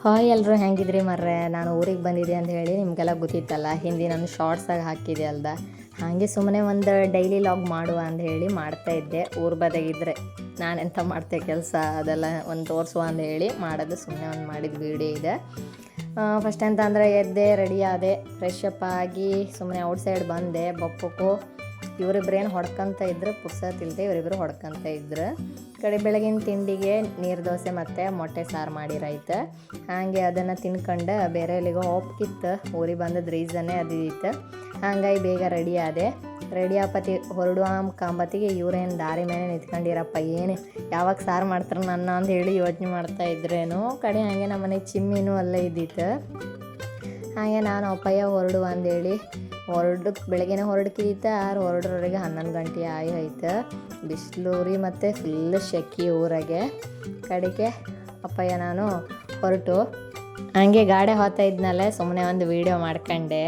Hi ಎಲ್ಲರೂ ಹೆಂಗಿದ್ರಿ ಮರ್ರೆ. ನಾನು ಊರಿಗೆ ಬಂದಿದ್ದೆ ಅಂತ ಹೇಳಿ ನಿಮಗೆಲ್ಲ ಗೊತ್ತಿತ್ತಲ್ಲ, ಹಿಂದೆ ನಾನು ಶಾರ್ಟ್ಸಾಗಿ ಹಾಕಿದೆ ಅಲ್ದ. ಹಾಗೆ ಸುಮ್ಮನೆ ಒಂದು ಡೈಲಿ ಲಾಗ್ ಮಾಡುವ ಅಂತ ಹೇಳಿ ಮಾಡ್ತಾಯಿದ್ದೆ. ಊರು ಬದಿಗಿದ್ರೆ ನಾನೆಂತ ಮಾಡ್ತೆ ಕೆಲಸ ಅದೆಲ್ಲ ಒಂದು ತೋರಿಸುವ ಅಂತ ಹೇಳಿ ಮಾಡೋದು, ಸುಮ್ಮನೆ ಒಂದು ಮಾಡಿದ ವೀಡಿಯೋ ಇದೆ. ಫಸ್ಟ್ ಎಂತ ಅಂದರೆ ಎದ್ದೆ, ರೆಡಿ ಆದೆ, ಫ್ರೆಶ್ ಅಪ್ ಆಗಿ ಸುಮ್ಮನೆ ಔಟ್ಸೈಡ್ ಬಂದೆ. ಬಪ್ಪಕ್ಕೂ ಇವರಿಬ್ರೇನು ಹೊಡ್ಕೊಂತ ಇದ್ರು, ಪುರ್ಸತ್ತಿಲ್ದೆ ಇವರಿಬ್ಬರು ಹೊಡ್ಕೊಂತ ಇದ್ರು. ಕಡೆ ಬೆಳಗಿನ ತಿಂಡಿಗೆ ನೀರು ದೋಸೆ ಮತ್ತು ಮೊಟ್ಟೆ ಸಾರು ಮಾಡಿರೈತೆ. ಹಾಗೆ ಅದನ್ನು ತಿನ್ಕೊಂಡು ಬೇರೆ ಎಲ್ಲಿಗೋ ಹೋಗ್ತಿತ್ತು. ಊರಿಗೆ ಬಂದದ್ದು ರೀಸನ್ನೇ ಅದಿತ್ತು. ಹಾಗಾಗಿ ಬೇಗ ರೆಡಿ ಆದೆ. ರೆಡಿ ಆಪತಿ ಹೊರಡುವ ಕಾಂಬತ್ತಿಗೆ ಇವರೇನು ದಾರಿ ಮೇಲೆ ನಿಂತ್ಕೊಂಡಿರಪ್ಪ, ಏನು ಯಾವಾಗ ಸಾರು ಮಾಡ್ತಾರೆ ನನ್ನ ಅಂತ ಹೇಳಿ ಯೋಚನೆ ಮಾಡ್ತಾ ಇದ್ರೇನು. ಕಡೆ ಹಾಗೆ ನಮ್ಮ ಮನೆಗೆ ಚಿಮ್ಮಿನೂ ಅಲ್ಲೇ ಇದ್ದಿತ್ತು. ಹಾಗೆ ನಾನು ಅಪ್ಪಯ್ಯ ಹೊರಡುವ ಅಂದೇಳಿ ಬೆಳಗ್ಗೆನೇ ಹೊರಡ್ಕಿದ್ದ. ಹೊರಡ್ರವರೆಗೆ 11 ಗಂಟೆ ಆಯ್ತು. ಬಿಸಿಲೂರಿ ಮತ್ತು ಫುಲ್ ಶೆಕಿ ಊರಾಗೆ. ಕಡೆಗೆ ಅಪ್ಪಯ್ಯ ನಾನು ಹೊರಟು ಹಾಗೆ ಗಾಡಿ ಹೋಗ್ತಾ ಇದ್ನಲ್ಲೇ ಸುಮ್ಮನೆ ಒಂದು ವೀಡಿಯೋ ಮಾಡ್ಕೊಂಡೆ.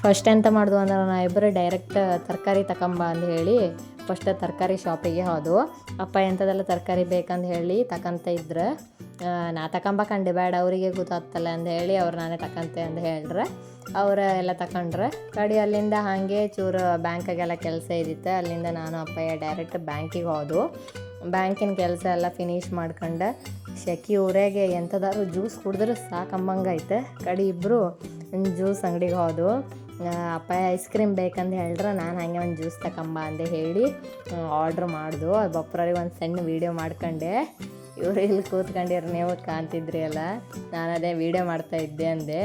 ಫಸ್ಟ್ ಎಂತ ಮಾಡಿದ್ವು ಅಂದ್ರೆ ನಾವು ಇಬ್ಬರು ಡೈರೆಕ್ಟ್ ತರಕಾರಿ ತಗೊಂಬ ಅಂತ ಹೇಳಿ ಫಸ್ಟ್ ತರಕಾರಿ ಶಾಪಿಗೆ ಹೋದವು. ಅಪ್ಪ ಎಂಥದೆಲ್ಲ ತರಕಾರಿ ಬೇಕಂತ ಹೇಳಿ ತಗೊಂತ ಇದ್ರೆ, ನಾ ತಗೊಂಬಕಂಡು ಬೇಡ ಅವರಿಗೆ ಗೊತ್ತಾಗ್ತಲ್ಲ ಅಂತ ಹೇಳಿ ಅವ್ರು ನಾನೇ ತಗೊಂತೆ ಅಂತ ಹೇಳಿದ್ರೆ ಅವರ ಎಲ್ಲ ತಗೊಂಡ್ರೆ. ಕಡೆ ಅಲ್ಲಿಂದ ಹಾಗೆ ಚೂರು ಬ್ಯಾಂಕಾಗೆಲ್ಲ ಕೆಲಸ ಇದ್ದಿತ್ತು. ಅಲ್ಲಿಂದ ನಾನು ಅಪ್ಪಯ್ಯ ಡೈರೆಕ್ಟ್ ಬ್ಯಾಂಕಿಗೆ ಹೋದವು. ಬ್ಯಾಂಕಿನ ಕೆಲಸ ಎಲ್ಲ ಫಿನಿಶ್ ಮಾಡ್ಕೊಂಡು ಶೆಕಿ ಊರಾಗೆ ಎಂಥದಾದ್ರು ಜ್ಯೂಸ್ ಕುಡಿದ್ರೆ ಸಾಕಂಬಂಗೈತೆ. ಕಡೆ ಇಬ್ಬರು ಜ್ಯೂಸ್ ಅಂಗಡಿಗೆ ಹೋದವು. ಅಪ್ಪಾಯ ಐಸ್ ಕ್ರೀಮ್ ಬೇಕಂತ ಹೇಳಿದ್ರೆ ನಾನು ಹಾಗೆ ಒಂದು ಜ್ಯೂಸ್ ತಗೊಂಬ ಅಂತ ಹೇಳಿ ಆರ್ಡ್ರ್ ಮಾಡ್ದು. ಬೊಬ್ಬರಿಗೆ ಒಂದು ಸಣ್ಣ ವೀಡಿಯೋ ಮಾಡ್ಕೊಂಡೆ. ಇವರು ಇಲ್ಲಿ ಕೂತ್ಕೊಂಡಿರು ನೀವು ಕಾಣ್ತಿದ್ರಿ ಅಲ್ಲ, ನಾನು ಅದೇ ವೀಡಿಯೋ ಮಾಡ್ತಾಯಿದ್ದೆ ಅಂದೆ.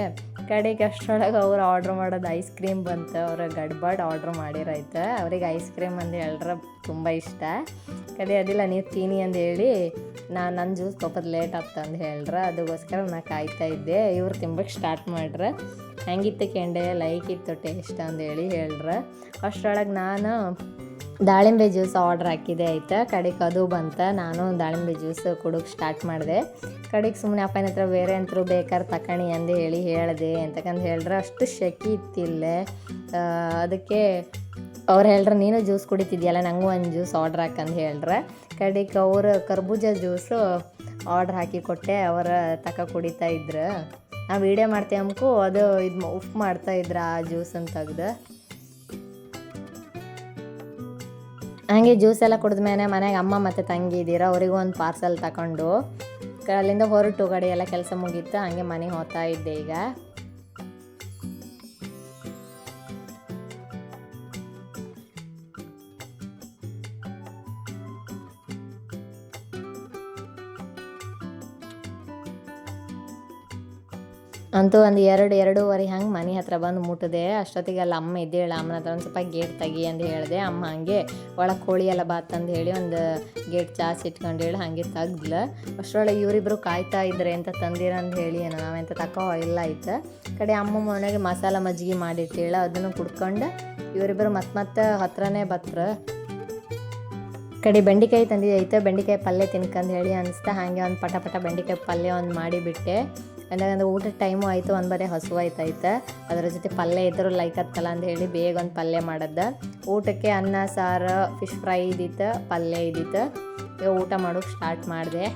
ಕಡೆಗೆ ಅಷ್ಟರೊಳಗೆ ಅವ್ರು ಆರ್ಡ್ರ್ ಮಾಡೋದು ಐಸ್ ಕ್ರೀಮ್ ಬಂತು. ಅವರು ಗಡ್ಬಡ್ ಆರ್ಡ್ರ್ ಮಾಡಿರೈತೆ. ಅವ್ರಿಗೆ ಐಸ್ ಕ್ರೀಮ್ ಅಂತ ಹೇಳಿದ್ರೆ ತುಂಬ ಇಷ್ಟ. ಕಡೆ ಅದಿಲ್ಲ ನೀವು ತೀನಿ ಅಂತ ಹೇಳಿ ನನ್ನ ಜ್ಯೂಸ್ ತೊಗೊದು ಲೇಟ್ ಆಗ್ತಾ ಅಂತ ಹೇಳ್ರೆ, ಅದಕ್ಕೋಸ್ಕರ ನಾ ಕಾಯ್ತಾ ಇದ್ದೆ. ಇವ್ರು ತಿಂಬಕ್ಕೆ ಸ್ಟಾರ್ಟ್ ಮಾಡ್ರೆ. ಹೆಂಗಿತ್ತು ಕೆಂಡೆ, ಲೈಕ್ ಇತ್ತು ಟೇಸ್ಟ್ ಅಂದೇಳಿ ಹೇಳ್ರೆ. ಅಷ್ಟರೊಳಗೆ ನಾನು ದಾಳಿಂಬೆ ಜ್ಯೂಸ್ ಆರ್ಡ್ರ್ ಹಾಕಿದೆ ಆಯ್ತು. ಕಡೆಗೆ ಅದು ಬಂತು. ನಾನು ದಾಳಿಂಬೆ ಜ್ಯೂಸ್ ಕುಡಿಯೋಕೆ ಸ್ಟಾರ್ಟ್ ಮಾಡಿದೆ. ಕಡೆಗೆ ಸುಮ್ಮನೆ ಅಪ್ಪನ ಹತ್ರ ಬೇರೆ ಅಂತರೂ ಬೇಕಾದ್ರೆ ತಕಣಿ ಅಂದು ಹೇಳಿದೆ ಅಂತಕಂದು ಹೇಳ್ರೆ. ಅಷ್ಟು ಶೆಕಿ ಇತ್ತಿಲ್ಲೇ. ಅದಕ್ಕೆ ಅವ್ರು ಹೇಳ್ರೆ ನೀನು ಜ್ಯೂಸ್ ಕುಡಿತಿದ್ಯಲ್ಲ, ನನಗೂ ಒಂದು ಜ್ಯೂಸ್ ಆರ್ಡ್ರ್ ಹಾಕಂದು ಹೇಳ್ರೆ. ಕಡೆಗೆ ಅವರು ಕರ್ಬೂಜ ಜ್ಯೂಸು ಆರ್ಡ್ರ್ ಹಾಕಿ ಕೊಟ್ಟೆ. ಅವರ ಕುಡಿತಾ ಇದ್ರು. ನಾವು ವೀಡಿಯೋ ಮಾಡ್ತೇವೆ ಅಮ್ಕು ಅದು ಇದು ಉಫ್ ಮಾಡ್ತಾಯಿದ್ರು ಆ ಜ್ಯೂಸನ್ನು ತೆಗ್ದು. ಹಾಗೆ ಜ್ಯೂಸ್ ಎಲ್ಲ ಕುಡಿದ್ಮೇಲೆ ಮನೆಗೆ ಅಮ್ಮ ಮತ್ತು ತಂಗಿ ಇದ್ದೀರ, ಅವರಿಗೂ ಒಂದು ಪಾರ್ಸಲ್ ತಗೊಂಡು ಅಲ್ಲಿಂದ ಹೊರಟು ಕಡೆ ಎಲ್ಲ ಕೆಲಸ ಮುಗೀತು. ಹಾಗೆ ಮನೆಗೆ ಹೋಗ್ತಾ ಇದ್ದೆ ಈಗ. ಅಂತೂ ಒಂದು 2-2:30 ಹಂಗೆ ಮನೆ ಹತ್ರ ಬಂದು ಮುಟ್ಟಿದೆ. ಅಷ್ಟೊತ್ತಿಗೆ ಅಲ್ಲಿ ಅಮ್ಮ ಇದ್ದೇಳ. ಅಮ್ಮನ ಹತ್ರ ಒಂದು ಸ್ವಲ್ಪ ಗೇಟ್ ತೆಗಿ ಅಂತ ಹೇಳಿದೆ. ಅಮ್ಮ ಹಾಗೆ ಒಳಗೆ ಕೋಳಿ ಎಲ್ಲ ಬಾತಂದು ಹೇಳಿ ಒಂದು ಗೇಟ್ ಚಾಸ್ ಇಟ್ಕೊಂಡು ಹೇಳಿ ಹಾಗೆ ತೆಗ್ದ್ಲು. ಅಷ್ಟರೊಳಗೆ ಇವರಿಬ್ಬರು ಕಾಯ್ತಾ ಇದ್ರೆ ಅಂತ ತಂದಿರ ಅಂತ ಹೇಳಿ ನಾವೆಂತ ತಕೋ ಇಲ್ಲ ಆಯ್ತು. ಕಡೆ ಅಮ್ಮ ಮನೆಗೆ ಮಸಾಲ ಮಜ್ಜಿಗೆ ಮಾಡಿಟ್ಟೇಳ, ಅದನ್ನು ಕುಡ್ಕೊಂಡು ಇವರಿಬ್ಬರು ಮತ್ತೆ ಹತ್ರನೇ ಬತ್ರ. ಕಡೆ ಬೆಂಡೆಕಾಯಿ ತಂದಿದ್ದೈತೆ. ಬೆಂಡೆಕಾಯಿ ಪಲ್ಯ ತಿನ್ಕಂದು ಹೇಳಿ ಅನಿಸ್ತಾ ಹಾಗೆ ಒಂದು ಪಟ ಬೆಂಡೆಕಾಯಿ ಪಲ್ಯ ಒಂದು ಮಾಡಿಬಿಟ್ಟೆ. ಅಂದಾಗಂದ್ರೆ ಊಟದ ಟೈಮು ಆಯಿತು, ಒಂದು ಬರೀ ಹಸು ಆಯ್ತಾಯ್ತು. ಅದರ ಜೊತೆ ಪಲ್ಯ ಇದ್ದರೂ ಲೈಕ್ ಹತ್ತಲ್ಲ ಅಂತ ಹೇಳಿ ಬೇಗ ಒಂದು ಪಲ್ಯ ಮಾಡದ್ದು. ಊಟಕ್ಕೆ ಅನ್ನ ಸಾರು ಫಿಶ್ ಫ್ರೈ ಇದ್ದಿತ್ತು, ಪಲ್ಯ ಇದ್ದಿತ್ತು. ಈಗ ಊಟ ಮಾಡೋಕ್ಕೆ ಸ್ಟಾರ್ಟ್ ಮಾಡಿದೆ.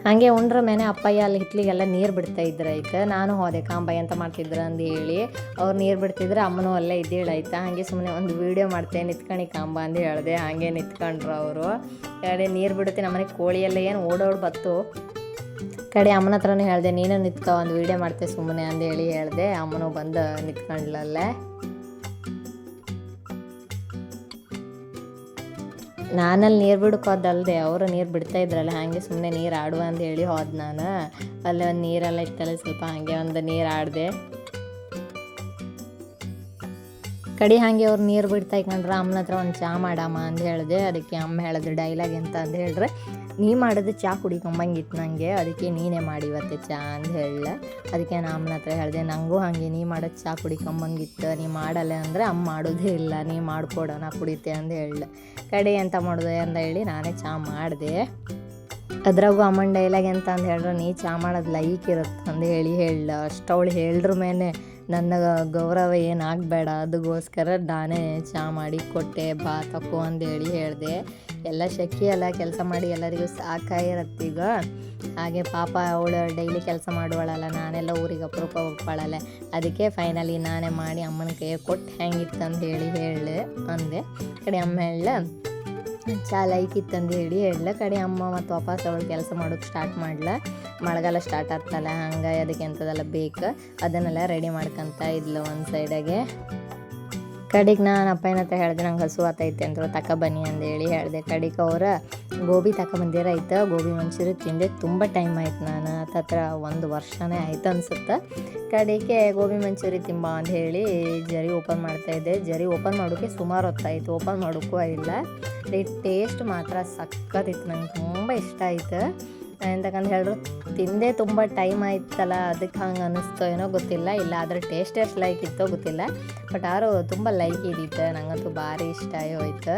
ಹಾಗೆ ಉಂಡ್ರ ಮೇಲೆ ಅಪ್ಪಯ್ಯ ಅಲ್ಲಿ ಹಿತ್ಲಿಗೆಲ್ಲ ನೀರು ಬಿಡ್ತಾ ಇದ್ರು ಆಯ್ತು. ನಾನು ಹೋದೆ ಕಾಂಬಾಯಿ ಅಂತ ಮಾಡ್ತಿದ್ರು ಅಂದು ಹೇಳಿ ಅವ್ರು ನೀರು ಬಿಡ್ತಿದ್ರು. ಅಮ್ಮನೂ ಅಲ್ಲೇ ಇದ್ದೇಳಾಯ್ತು. ಹಾಗೆ ಸುಮ್ಮನೆ ಒಂದು ವೀಡಿಯೋ ಮಾಡ್ತೇನೆ ನಿತ್ಕಣಿ ಕಾಂಬ ಅಂತ ಹೇಳಿದೆ. ಹಾಗೆ ನಿತ್ಕೊಂಡ್ರು ಅವರು. ಕಡೆ ನೀರು ಬಿಡುತ್ತೆ ನಮ್ಮನೆಗೆ ಕೋಳಿಯೆಲ್ಲ ಏನು ಓಡೋಡು ಬತ್ತು. ಕಡೆ ಅಮ್ಮನ ಹತ್ರನೂ ಹೇಳಿದೆ ನೀನು ನಿತ್ಕೊ ಒಂದು ವೀಡಿಯೋ ಮಾಡ್ತೆ ಸುಮ್ಮನೆ ಅಂದು ಹೇಳಿ ಹೇಳಿದೆ. ಅಮ್ಮನೂ ಬಂದು ನಿತ್ಕೊಂಡ್ಲಲ್ಲೇ. ನಾನಲ್ಲಿ ನೀರು ಬಿಡ್ಕೋದಲ್ದೆ ಅವರು ನೀರು ಬಿಡ್ತಾ ಇದ್ರಲ್ಲ, ಹಾಗೆ ಸುಮ್ಮನೆ ನೀರು ಆಡುವ ಅಂತ ಹೇಳಿ ಹೋದ ನಾನು. ಅಲ್ಲಿ ಒಂದು ನೀರೆಲ್ಲ ಇತ್ತಲ್ಲ ಸ್ವಲ್ಪ ಹಾಗೆ ಒಂದು ನೀರು ಆಡಿದೆ. ಕಡೆ ಹಾಗೆ ಅವ್ರು ನೀರು ಬಿಡ್ತಾ ಇಕೊಂಡ್ರೆ ಅಮ್ಮನ ಹತ್ರ ಒಂದು ಚಹಾ ಮಾಡಮ್ಮ ಅಂತ ಹೇಳಿದೆ. ಅದಕ್ಕೆ ಅಮ್ಮ ಹೇಳಿದ್ರು ಡೈಲಾಗ್ ಎಂತ ಅಂತ ಹೇಳಿದ್ರೆ, ನೀ ಮಾಡಿದ್ರೆ ಚಹಾ ಕುಡಿಕೊಂಬಂಗಿತ್ತು ನನಗೆ, ಅದಕ್ಕೆ ನೀನೇ ಮಾಡಿ ಇವತ್ತು ಚಹಾ ಅಂತ ಹೇಳಲ್ಲ. ಅದಕ್ಕೆ ನಾನು ಅಮ್ಮನ ಹತ್ರ ಹೇಳಿದೆ, ನನಗೂ ಹಾಗೆ ನೀ ಮಾಡೋದು ಚಹಾ ಕುಡಿಕೊಂಬಂಗಿತ್ತು, ನೀ ಮಾಡಲ್ಲ ಅಂದರೆ ಅಮ್ಮ ಮಾಡೋದೇ ಇಲ್ಲ, ನೀ ಮಾಡಿಕೊಡು ನಾ ಕುಡಿತೆ ಅಂತ ಹೇಳಲ್ಲ. ಕಡೆ ಎಂತ ಮಾಡೋದು ಅಂತ ಹೇಳಿ ನಾನೇ ಚಹಾ ಮಾಡಿದೆ. ಅದ್ರಾಗೂ ಅಮ್ಮನ ಡೈಲಾಗ್ ಎಂತ ಅಂತ ಹೇಳಿದ್ರೆ, ನೀ ಚಹಾ ಮಾಡೋದು ಲೈಕ್ ಇರುತ್ತೆ ಅಂತ ಹೇಳಲ್ಲ. ಅಷ್ಟು ಅವಳು ಹೇಳಿದ್ರ ಮೇಲೆ ನನ್ನ ಗೌರವ ಏನಾಗಬೇಡ, ಅದಕ್ಕೋಸ್ಕರ ನಾನೇ ಚಹಾ ಮಾಡಿ ಕೊಟ್ಟೆ, ಬಾ ತಕೋ ಅಂದೇಳಿ ಹೇಳಿದೆ. ಎಲ್ಲ ಶೆಕೆ ಎಲ್ಲ ಕೆಲಸ ಮಾಡಿ ಎಲ್ಲರಿಗೂ ಸಾಕಾಗಿರತ್ತೀಗ. ಹಾಗೆ ಪಾಪ ಅವಳು ಡೈಲಿ ಕೆಲಸ ಮಾಡುವಳಲ್ಲ, ನಾನೆಲ್ಲ ಊರಿಗೆ ಅಪರೂಪ ಹೋಗ್ಪಾಳಲ್ಲ, ಅದಕ್ಕೆ ಫೈನಲಿ ನಾನೇ ಮಾಡಿ ಅಮ್ಮನ ಕೈ ಕೊಟ್ಟು ಹೆಂಗಿತ್ತು ಅಂತ ಹೇಳಿ ಅಂದೆ. ಕಡೆ ಅಮ್ಮ ಹೇಳ ಚಹಾ ಲೈಕ್ ಇತ್ತಂದು ಹೇಳಲ್ಲ. ಕಡೆ ಅಮ್ಮ ಮತ್ತು ವಾಪಸ್ ಅವಳು ಕೆಲಸ ಮಾಡೋಕ್ಕೆ ಸ್ಟಾರ್ಟ್ ಮಾಡಲ. ಮಳೆಗಾಲ ಸ್ಟಾರ್ಟ್ ಆಗ್ತಲ್ಲ, ಹಂಗೆ ಅದಕ್ಕೆ ಎಂಥದೆಲ್ಲ ಬೇಕು ಅದನ್ನೆಲ್ಲ ರೆಡಿ ಮಾಡ್ಕೊತ ಇದ್ಲು ಒಂದು ಸೈಡಾಗೆ. ಕಡೆಗೆ ನಾನು ಅಪ್ಪನ ಹತ್ರ ಹೇಳಿದೆ, ನಂಗೆ ಹಸು ಆತೈತೆ ಅಂತ ತಗೊಬನ್ನಿ ಅಂದೇಳಿ ಹೇಳಿದೆ. ಕಡೆಗೆ ಅವ್ರ ಗೋಬಿ ತಗೊಬಂದಿರೈತೆ, ಗೋಬಿ ಮಂಚೂರಿ ತಿಂದೆ. ತುಂಬ ಟೈಮ್ ಆಯ್ತು, ನಾನು ಹತ್ರ 1 ವರ್ಷನೇ ಆಯ್ತು ಅನ್ಸುತ್ತೆ. ಕಡೆಗೆ ಗೋಬಿ ಮಂಚೂರಿ ತಿಂಬ ಅಂತ ಹೇಳಿ ಜರಿ ಓಪನ್ ಮಾಡ್ತಾಯಿದ್ದೆ. ಜರಿ ಓಪನ್ ಮಾಡೋಕ್ಕೆ ಸುಮಾರು ಹೊತ್ತಾಯಿತು, ಓಪನ್ ಮಾಡೋಕ್ಕೂ ಇಲ್ಲ. ಟೇಸ್ಟ್ ಮಾತ್ರ ಸಕ್ಕತ್ತಿತ್ತು, ನಂಗೆ ತುಂಬ ಇಷ್ಟ ಆಯ್ತು. ಎಂತಕ್ಕಂತ ಹೇಳಿದ್ರು ತಿಂದೆ ತುಂಬ ಟೈಮ್ ಆಯ್ತಲ್ಲ, ಅದಕ್ಕೆ ಹಂಗೆ ಅನ್ನಿಸ್ತೋ ಏನೋ ಗೊತ್ತಿಲ್ಲ, ಇಲ್ಲ ಆದರೆ ಟೇಸ್ಟ್ ಎಷ್ಟು ಲೈಕ್ ಇತ್ತೋ ಗೊತ್ತಿಲ್ಲ, ಬಟ್ ಯಾರು ತುಂಬ ಲೈಕ್ ಇದ್ದಿತ್ತು, ನಂಗಂತೂ ಭಾರಿ ಇಷ್ಟ ಹೋಯ್ತು.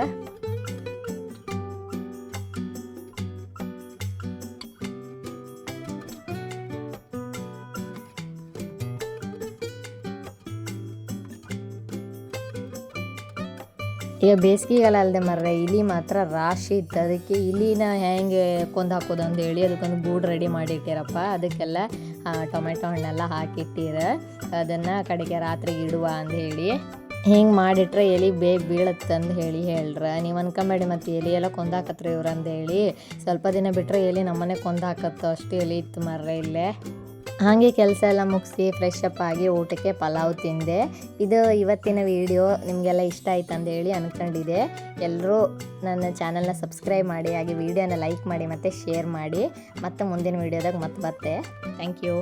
ಈಗ ಬೇಸಿಗೆಗಾಲ ಅಲ್ಲದೆ ಮರ್ರೆ ಇಲಿ ಮಾತ್ರ ರಾಶಿ ಇತ್ತು. ಅದಕ್ಕೆ ಇಲಿನ ಹೆಂಗೆ ಕೊಂದು ಹಾಕೋದು ಅಂತ ಹೇಳಿ ಅದಕ್ಕೊಂದು ಗೂಡು ರೆಡಿ ಮಾಡಿಟ್ಟಿರಪ್ಪ. ಅದಕ್ಕೆಲ್ಲ ಟೊಮೆಟೊ ಹಣ್ಣೆಲ್ಲ ಹಾಕಿಟ್ಟಿರ, ಅದನ್ನು ಕಡೆಗೆ ರಾತ್ರಿಗೆ ಇಡುವ ಅಂತ ಹೇಳಿ ಹಿಂಗೆ ಮಾಡಿಟ್ರೆ ಎಲೆ ಬೇಗ ಬೀಳತ್ತಂದು ಹೇಳ್ರ. ನೀವು ಅನ್ಕೊಂಬೇಡಿ ಮತ್ತು ಎಲೆ ಎಲ್ಲ ಕೊಂದಾಕತ್ರ ಇವ್ರು ಅಂದೇಳಿ. ಸ್ವಲ್ಪ ದಿನ ಬಿಟ್ಟರೆ ಎಲೆ ನಮ್ಮನೆ ಕೊಂದಾಕತ್ತೋ ಅಷ್ಟು ಎಲೆ ಇತ್ತು ಮರ್ರೆ ಇಲ್ಲೇ. ಹಾಗೆ ಕೆಲಸ ಎಲ್ಲ ಮುಗಿಸಿ ಫ್ರೆಶ್ ಅಪ್ ಆಗಿ ಊಟಕ್ಕೆ ಪಲಾವ್ ತಿಂದೆ. ಇದು ಇವತ್ತಿನ ವಿಡಿಯೋ ನಿಮಗೆಲ್ಲ ಇಷ್ಟ ಆಯ್ತು ಅಂದೇಳಿ ಅಂದ್ಕೊಂಡಿದ್ದೆ. ಎಲ್ಲರೂ ನನ್ನ ಚಾನಲ್ನ ಸಬ್ಸ್ಕ್ರೈಬ್ ಮಾಡಿ, ಹಾಗೆ ವಿಡಿಯೋನ ಲೈಕ್ ಮಾಡಿ ಮತ್ತು ಶೇರ್ ಮಾಡಿ. ಮತ್ತು ಮುಂದಿನ ವಿಡಿಯೋದಾಗ ಮತ್ತೆ ಬರ್ತೆ. Thank you.